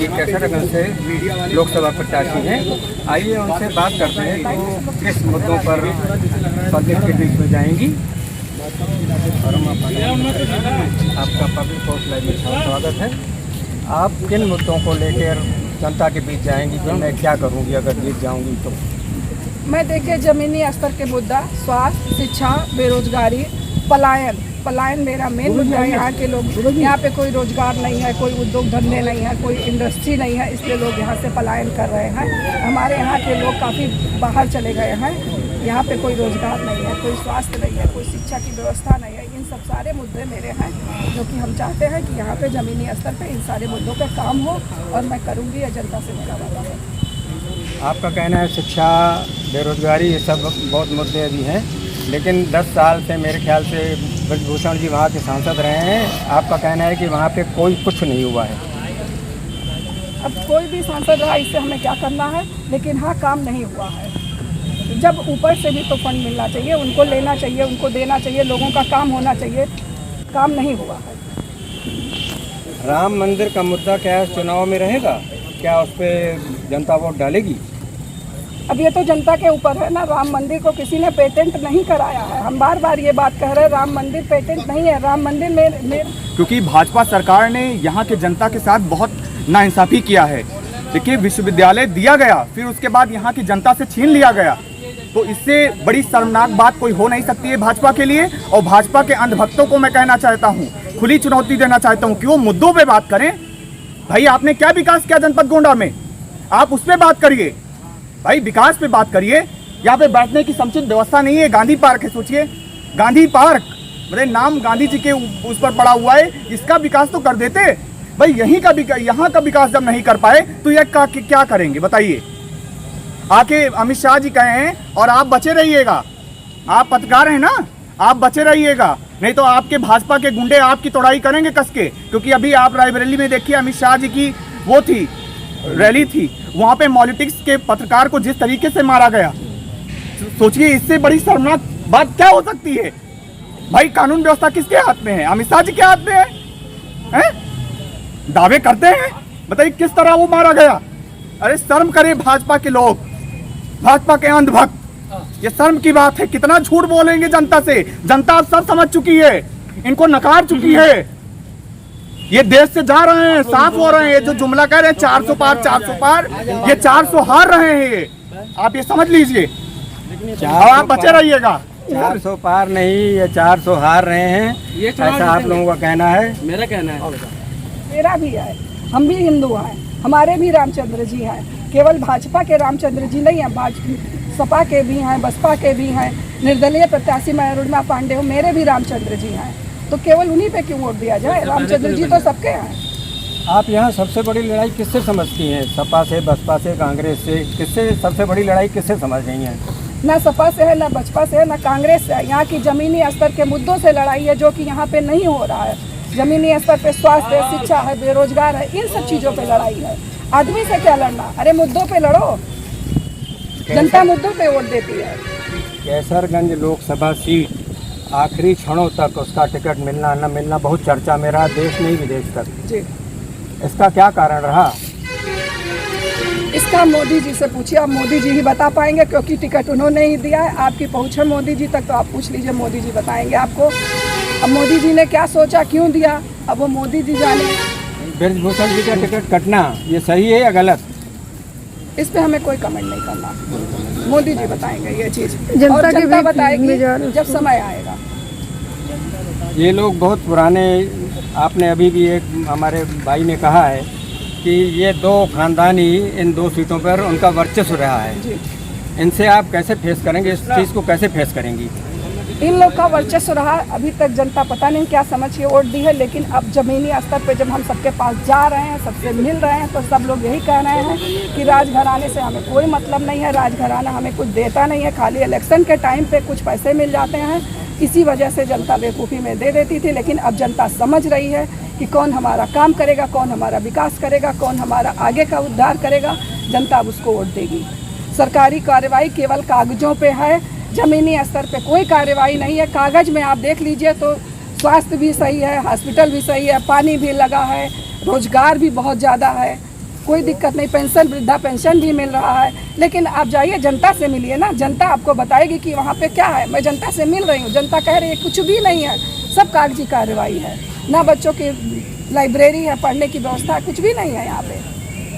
ये कैसरगंज से लोकसभा प्रत्याशी हैं। आइए उनसे बात करते हैं कि वो किस मुद्दों पर पब्लिक के बीच में जाएंगी। आपका पब्लिक पोस्ट लाइव में स्वागत है। आप किन मुद्दों को लेकर जनता के बीच जाएंगी कि मैं क्या करूंगी अगर जीत जाऊंगी तो? मैं देखिए ज़मीनी स्तर के मुद्दा स्वास्थ्य, शिक्षा, बेरोजगारी, पलायन मेरा मेन मुद्दा है। यहाँ के लोग, यहाँ पे कोई रोजगार नहीं है, कोई उद्योग धंधे नहीं है, कोई इंडस्ट्री नहीं है, इसलिए लोग यहाँ से पलायन कर रहे हैं। हमारे यहाँ के लोग काफ़ी बाहर चले गए हैं। यहाँ पे कोई रोजगार नहीं है, कोई स्वास्थ्य नहीं है, कोई शिक्षा की व्यवस्था नहीं है। इन सब सारे मुद्दे मेरे हैं जो कि हम चाहते हैं कि यहाँ पे ज़मीनी स्तर पे इन सारे मुद्दों पे काम हो और मैं करूँगी। यह जनता से मेरा वादा है। आपका कहना है शिक्षा, बेरोजगारी, ये सब बहुत मुद्दे अभी हैं, लेकिन 10 साल से मेरे ख्याल से ब्रजभूषण जी वहाँ के सांसद रहे हैं। आपका कहना है कि वहाँ पे कोई कुछ नहीं हुआ है। अब कोई भी सांसद रहा, इससे हमें क्या करना है, लेकिन हाँ काम नहीं हुआ है। जब ऊपर से भी तो फंड मिलना चाहिए, उनको लेना चाहिए, उनको देना चाहिए, लोगों का काम होना चाहिए। काम नहीं हुआ है। राम मंदिर का मुद्दा क्या चुनाव में रहेगा? क्या उस पर जनता वोट डालेगी? अब ये तो जनता के ऊपर है ना। राम मंदिर को किसी ने पेटेंट नहीं कराया है। हम बार बार ये बात कह रहे हैं, राम मंदिर पेटेंट नहीं है। राम मंदिर में क्योंकि भाजपा सरकार ने यहाँ के जनता के साथ बहुत नाइंसाफी किया है। देखिए, विश्वविद्यालय दिया गया, फिर उसके बाद यहाँ की जनता से छीन लिया गया, तो इससे बड़ी शर्मनाक बात कोई हो नहीं सकती है भाजपा के लिए। और भाजपा के अंधभक्तों को मैं कहना चाहता हूँ, खुली चुनौती देना चाहता हूँ कि वो मुद्दों पे बात करें। भाई, आपने क्या विकास किया जनपद गोंडा में? आप उस पर बात करिए भाई, विकास पे बात करिए। यहाँ पे बैठने की समुचित व्यवस्था नहीं है। गांधी पार्क है, सोचिए, गांधी पार्क, मेरे नाम गांधी जी के उस पर पड़ा हुआ है। इसका विकास तो कर देते भाई। यहाँ का विकास जब नहीं कर पाए तो यह क्या करेंगे बताइए? आके अमित शाह जी कहे हैं और आप बचे रहिएगा। आप पत्रकार हैं ना, आप बचे रहिएगा, नहीं तो आपके भाजपा के गुंडे आपकी तोड़ाई करेंगे कस के। क्योंकि अभी आप रायबरेली में देखिए, अमित शाह जी की वो थी, रैली थी, वहां पे पॉलिटिक्स के पत्रकार को जिस तरीके से मारा गया, सोचिए इससे बड़ी शर्मनाक बात क्या हो सकती है? भाई, कानून व्यवस्था किसके हाथ में है? अमित शाह जी के हाथ में है? दावे करते हैं, बताइए किस तरह वो मारा गया। अरे शर्म करे भाजपा के लोग, भाजपा के अंधभक्त। ये शर्म की बात है। कितना झूठ बोलेंगे जनता से? जनता अब सब समझ चुकी है, इनको नकार चुकी है। ये देश से जा रहे हैं, साफ हो रहे हैं। ये जो जुमला कह रहे हैं 400 पार 400 पार, ये 400 हार रहे हैं। ये आप ये समझ लीजिए। आप बचे रहिएगा। 400 पार नहीं, ये 400 हार रहे हैं, ऐसा आप लोगों का कहना है। मेरा कहना है, मेरा भी है। हम भी हिंदू हैं, हमारे भी रामचंद्र जी हैं। केवल भाजपा के रामचंद्र जी नहीं हैं, सपा के भी हैं, बसपा के भी हैं। निर्दलीय प्रत्याशी मैं अरुणिमा पांडे हूँ, मेरे भी रामचंद्र जी हैं। तो केवल उन्हीं पे क्यों वोट दिया जाए? रामचंद्र जी तो सबके हैं। आप यहाँ सबसे बड़ी लड़ाई किससे समझती हैं? सपा से, बसपा से, कांग्रेस से? किससे सबसे बड़ी लड़ाई किससे समझ रही हैं? ना सपा से है, ना बसपा से है, ना कांग्रेस से है। यहाँ की ज़मीनी स्तर के मुद्दों से लड़ाई है, जो कि यहाँ पे नहीं हो रहा है। ज़मीनी स्तर पे स्वास्थ्य है, शिक्षा है, बेरोजगार है, इन सब चीज़ों पे लड़ाई है। आदमी से क्या लड़ना? अरे मुद्दों पे लड़ो। जनता मुद्दों पे वोट देती है। कैसरगंज लोकसभा सीट आखिरी क्षणों तक उसका टिकट मिलना न मिलना बहुत चर्चा में रहा, देश नहीं विदेश तक जी। इसका क्या कारण रहा? इसका मोदी जी से पूछिए, आप मोदी जी ही बता पाएंगे, क्योंकि टिकट उन्होंने ही दिया है। आपकी पहुँच है मोदी जी तक, तो आप पूछ लीजिए, मोदी जी बताएंगे आपको। अब मोदी जी ने क्या सोचा, क्यों दिया, अब वो मोदी जी जाने। ब्रजभूषण जी का टिकट कटना ये सही है या गलत? इस पे हमें कोई कमेंट नहीं करना, मोदी जी बताएंगे ये चीज़, और जनता बताएगी जब समय आएगा। ये लोग बहुत पुराने, आपने अभी भी एक हमारे भाई ने कहा है कि ये दो खानदानी इन 2 सीटों पर उनका वर्चस्व रहा है जी। इनसे आप कैसे फेस करेंगे? इस चीज़ को कैसे फेस करेंगी? इन लोग का वर्चस्व रहा। अभी तक जनता पता नहीं क्या समझ के वोट दी है, लेकिन अब ज़मीनी स्तर पे जब हम सबके पास जा रहे हैं, सबसे मिल रहे हैं, तो सब लोग यही कह रहे हैं कि राजघराने से हमें कोई मतलब नहीं है, राजघराना हमें कुछ देता नहीं है, खाली इलेक्शन के टाइम पे कुछ पैसे मिल जाते हैं। इसी वजह से जनता बेवकूफ़ी में दे देती थी, लेकिन अब जनता समझ रही है कि कौन हमारा काम करेगा, कौन हमारा विकास करेगा, कौन हमारा आगे का उद्धार करेगा। जनता अब उसको वोट देगी। सरकारी कार्रवाई केवल कागज़ों पे है, ज़मीनी स्तर पे कोई कार्रवाई नहीं है। कागज़ में आप देख लीजिए तो स्वास्थ्य भी सही है, हॉस्पिटल भी सही है, पानी भी लगा है, रोजगार भी बहुत ज़्यादा है, कोई दिक्कत नहीं, पेंशन वृद्धा पेंशन भी मिल रहा है। लेकिन आप जाइए जनता से मिलिए ना, जनता आपको बताएगी कि वहाँ पे क्या है। मैं जनता से मिल रही हूँ, जनता कह रही है कुछ भी नहीं है, सब कागजी कार्रवाई है, ना बच्चों की लाइब्रेरी है, पढ़ने की व्यवस्था कुछ भी नहीं है यहाँ पे।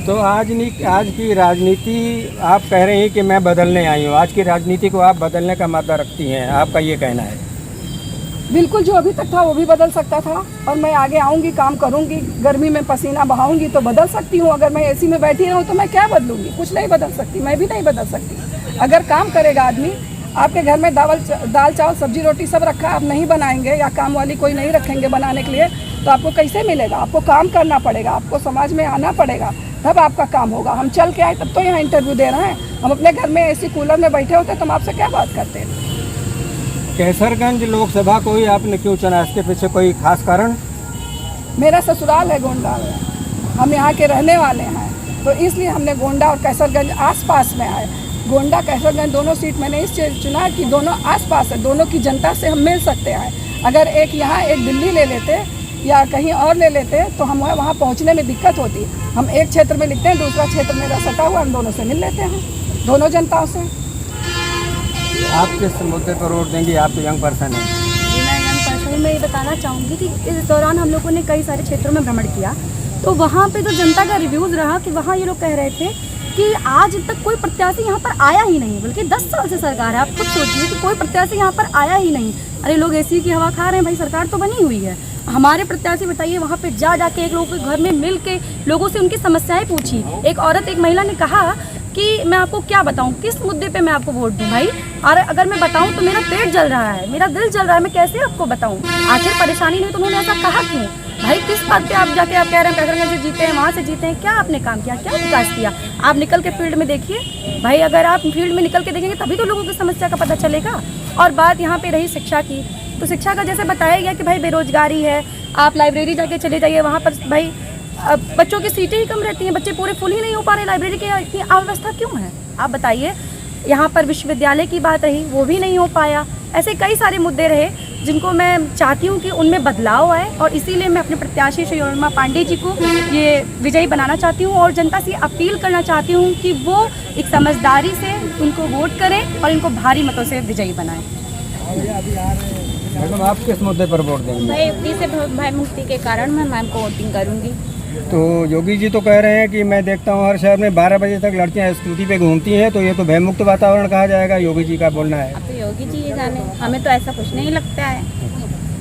तो आज की राजनीति आप कह रहे हैं कि मैं बदलने आई हूँ, आज की राजनीति को आप बदलने का मादा रखती हैं, आपका ये कहना है? बिल्कुल, जो अभी तक था वो भी बदल सकता था, और मैं आगे आऊँगी, काम करूँगी, गर्मी में पसीना बहाऊँगी तो बदल सकती हूँ। अगर मैं एसी में बैठी रहूँ तो मैं क्या बदलूँगी? कुछ नहीं बदल सकती, मैं भी नहीं बदल सकती। अगर काम करेगा आदमी, आपके घर में दाल चावल सब्जी रोटी सब रखा, आप नहीं बनाएंगे या काम वाली कोई नहीं रखेंगे बनाने के लिए, तो आपको कैसे मिलेगा? आपको काम करना पड़ेगा, आपको समाज में आना पड़ेगा, तब आपका काम होगा। हम चल के आए तब तो यहाँ इंटरव्यू दे रहे हैं, हम अपने घर में एसी कूलर में बैठे होते तो हम आपसे क्या बात करते हैं? कैसरगंज लोकसभा को ही आपने क्यों चुना? इसके पीछे कोई खास कारण? मेरा ससुराल है गोंडा में, हम यहाँ के रहने वाले हैं, तो इसलिए हमने गोंडा और कैसरगंज आसपास में आए। गोंडा कैसरगंज दोनों सीट मैंने इसलिए चुना कि दोनों आसपास है, दोनों की जनता से हम मिल सकते हैं। अगर एक यहाँ एक दिल्ली ले लेते या कहीं और ले लेते तो हम वहाँ पहुँचने में दिक्कत होती। हम एक क्षेत्र में लिखते हैं, दूसरा क्षेत्र मेरा सटा हुआ, हम दोनों से मिल लेते हैं, दोनों जनताओं से। आप किस मुद्दे पर वोट देंगी? आप तो यंग पर्सन हैं। मैं यंग पर्सन, मैं ये बताना चाहूँगी कि इस दौरान हम लोगों ने कई सारे क्षेत्रों में भ्रमण किया, तो वहाँ पे जो जनता का रिव्यूज़ रहा कि वहाँ ये लोग कह रहे थे कि आज तक कोई प्रत्याशी यहाँ पर आया ही नहीं, बल्कि 10 साल से सरकार है। आप खुद सोचिए कि कोई प्रत्याशी यहाँ पर आया ही नहीं। अरे लोग एसी की हवा खा रहे हैं, भाई सरकार तो बनी हुई है। हमारे प्रत्याशी बताइए, वहाँ पे जाके एक लोगों के घर में मिल के लोगों से उनकी समस्याएं पूछी। एक औरत, एक महिला ने कहा कि मैं आपको क्या बताऊं, किस मुद्दे पे मैं आपको वोट दूं भाई, और अगर मैं बताऊं तो मेरा पेट जल रहा है, मेरा दिल जल रहा है, मैं कैसे आपको बताऊं? आखिर परेशानी नहीं तो उन्होंने ऐसा कहा क्यों? भाई किस बात पे आप जाके आप कह रहे हैं कैसरगंज से जीते हैं, वहाँ से जीते हैं, क्या आपने काम किया, क्या विकास किया? आप निकल के फील्ड में देखिए भाई, अगर आप फील्ड में निकल के देखेंगे तभी तो लोगों की समस्या का पता चलेगा। और बात यहाँ पे रही शिक्षा की, तो शिक्षा का जैसे बताया गया कि भाई बेरोजगारी है, आप लाइब्रेरी जाके चले जाइए, वहाँ पर भाई बच्चों की सीटें ही कम रहती हैं, बच्चे पूरे फुल ही नहीं हो पा रहे, लाइब्रेरी की इतनी अव्यवस्था क्यों है? आप बताइए। यहाँ पर विश्वविद्यालय की बात रही, वो भी नहीं हो पाया। ऐसे कई सारे मुद्दे रहे जिनको मैं चाहती हूँ कि उनमें बदलाव आए, और इसीलिए मैं अपने प्रत्याशी श्री योरमा पांडे जी को ये विजयी बनाना चाहती हूँ, और जनता से अपील करना चाहती हूँ कि वो एक समझदारी से उनको वोट करें और इनको भारी मतों से विजयी बनाएं। मैडम, आप किस मुद्दे पर वोट देंगे? भाई युक्ति से भय मुक्ति के कारण मैं मैम को वोटिंग करूँगी। तो योगी जी तो कह रहे हैं कि मैं देखता हूँ हर शहर में 12 बजे तक लड़कियाँ स्कूटी पे घूमती हैं, तो ये तो भयमुक्त वातावरण कहा जाएगा, योगी जी का बोलना है। अब तो योगी जी ये जाने, हमें तो ऐसा कुछ नहीं लगता है।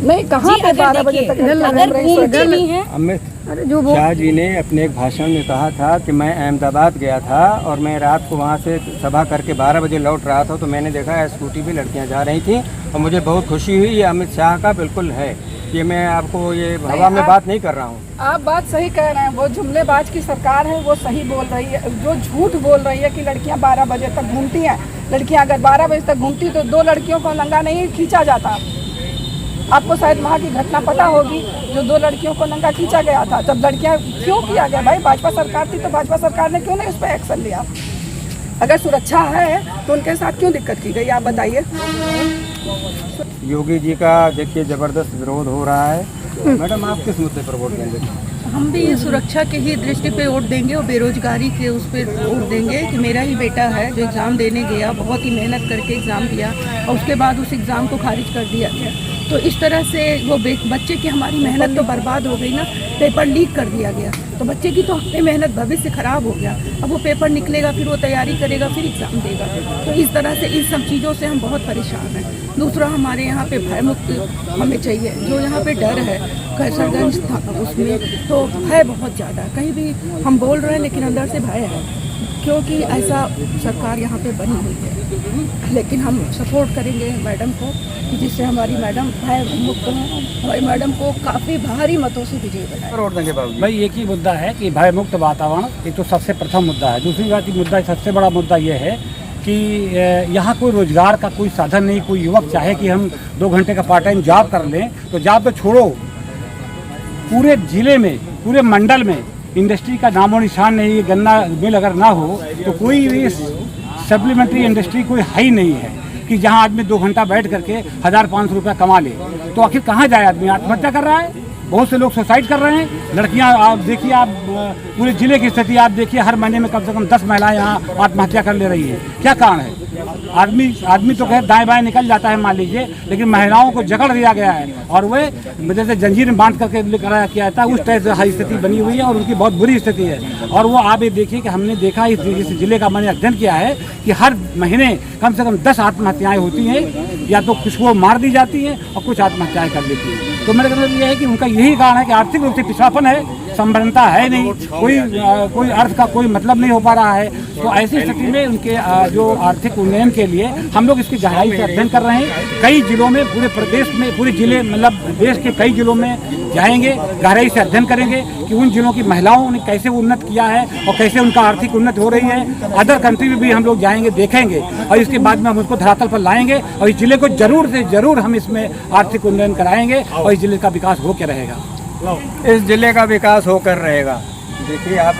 नहीं, कहाँ पे 12 बजे तक अगर घूमती नहीं है, अमित शाह जी ने अपने एक भाषण में कहा था कि मैं अहमदाबाद गया था और मैं रात को वहाँ से सभा करके 12 बजे लौट रहा था, तो मैंने देखा स्कूटी पे लड़कियाँ जा रही थी और मुझे बहुत खुशी हुई। ये अमित शाह का बिल्कुल है, ये मैं आपको ये हवा में बात नहीं कर रहा हूँ। आप बात सही कह रहे हैं, वो जुमलेबाज की सरकार है, वो सही बोल रही है। जो झूठ बोल रही है कि लड़कियां 12 बजे तक घूमती हैं, लड़कियां अगर 12 बजे तक घूमती तो 2 लड़कियों को नंगा नहीं खींचा जाता। आपको शायद वहाँ की घटना पता होगी, जो 2 लड़कियों को नंगा खींचा गया था। जब लड़कियां क्यों किया गया भाई? भाजपा सरकार थी तो भाजपा सरकार ने क्यों नहीं उस पर एक्शन लिया? अगर सुरक्षा है तो उनके साथ क्यों दिक्कत की गई, आप बताइए। योगी जी का देखिए जबरदस्त विरोध हो रहा है। मैडम, आप किस मुद्दे पर वोट देंगे? हम भी सुरक्षा के ही दृष्टि पे वोट देंगे और बेरोजगारी के उस पर वोट देंगे कि मेरा ही बेटा है जो एग्ज़ाम देने गया, बहुत ही मेहनत करके एग्ज़ाम दिया और उसके बाद उस एग्ज़ाम को खारिज कर दिया गया। तो इस तरह से वो बच्चे की हमारी मेहनत तो बर्बाद हो गई ना, पेपर लीक कर दिया गया, तो बच्चे की तो अपनी मेहनत भविष्य खराब हो गया। अब वो पेपर निकलेगा, फिर वो तैयारी करेगा, फिर एग्ज़ाम देगा। तो इस तरह से इन सब चीज़ों से हम बहुत परेशान हैं। दूसरा, हमारे यहाँ पे भय मुक्त हमें चाहिए। जो यहाँ पे डर है कैसरगंज था उसमें तो भय बहुत ज़्यादा, कहीं भी हम बोल रहे हैं लेकिन अंदर से भय है, क्योंकि ऐसा सरकार यहाँ पे बनी हुई है। लेकिन हम सपोर्ट करेंगे मैडम को कि जिससे हमारी मैडम भय मुक्त हों, हमारी मैडम को काफ़ी भारी मतों से विजयी बनाए। वोट देंगे बाबू? भाई एक ही मुद्दा है कि भय मुक्त वातावरण, ये तो सबसे प्रथम मुद्दा है। दूसरी बात, मुद्दा सबसे बड़ा मुद्दा ये है कि यहाँ कोई रोजगार का कोई साधन नहीं। कोई युवक चाहे कि हम 2 घंटे का पार्ट टाइम जॉब कर लें, तो जॉब तो छोड़ो, पूरे जिले में, पूरे मंडल में इंडस्ट्री का नामो निशान नहीं। गन्ना मिल अगर ना हो तो कोई भी सप्लीमेंट्री इंडस्ट्री कोई है ही नहीं है कि जहाँ आदमी 2 घंटा बैठ करके 1000-500 रुपया कमा ले। तो आखिर कहाँ जाए आदमी? आत्महत्या कर रहा है। बहुत से लोग सुसाइड कर रहे हैं। लड़कियां, आप देखिए, आप पूरे जिले की स्थिति आप देखिए, हर महीने में कम से कम 10 महिलाएं यहाँ आत्महत्या कर ले रही है। क्या कारण है? आदमी तो कहे दाएं बाएं निकल जाता है मान लीजिए, लेकिन महिलाओं को जकड़ दिया गया है और वे जैसे जंजीर में बांध करके किया जाता है, उस तरह से हर स्थिति बनी हुई है और उनकी बहुत बुरी स्थिति है। और वो आप ये देखिए कि हमने देखा इस जिले का मैंने अध्ययन किया है कि हर महीने कम से कम 10 आत्महत्याएं होती हैं, या तो कुछ को मार दी जाती हैं और कुछ आत्महत्याएं कर लेती हैं। तो मेरा मतलब ये है कि उनका यही कारण है कि आर्थिक रूप से पिछड़ापन है, संबंधता है नहीं, कोई अर्थ का कोई मतलब नहीं हो पा रहा है। तो ऐसी स्थिति में उनके जो आर्थिक उन्नयन के लिए हम लोग इसकी गहराई से अध्ययन कर रहे हैं। कई जिलों में, पूरे प्रदेश में, पूरे जिले मतलब देश के कई जिलों में जाएंगे, गहराई से अध्ययन करेंगे कि उन जिलों की महिलाओं ने कैसे उन्नत किया है और कैसे उनका आर्थिक उन्नति हो रही है। अदर कंट्री में भी हम लोग जाएंगे, देखेंगे और इसके बाद में हम उसको धरातल पर लाएंगे और इस जिले को जरूर से जरूर हम इसमें आर्थिक उन्नयन कराएंगे और इस जिले का विकास होकर रहेगा। इस जिले का विकास होकर रहेगा। देखिए आप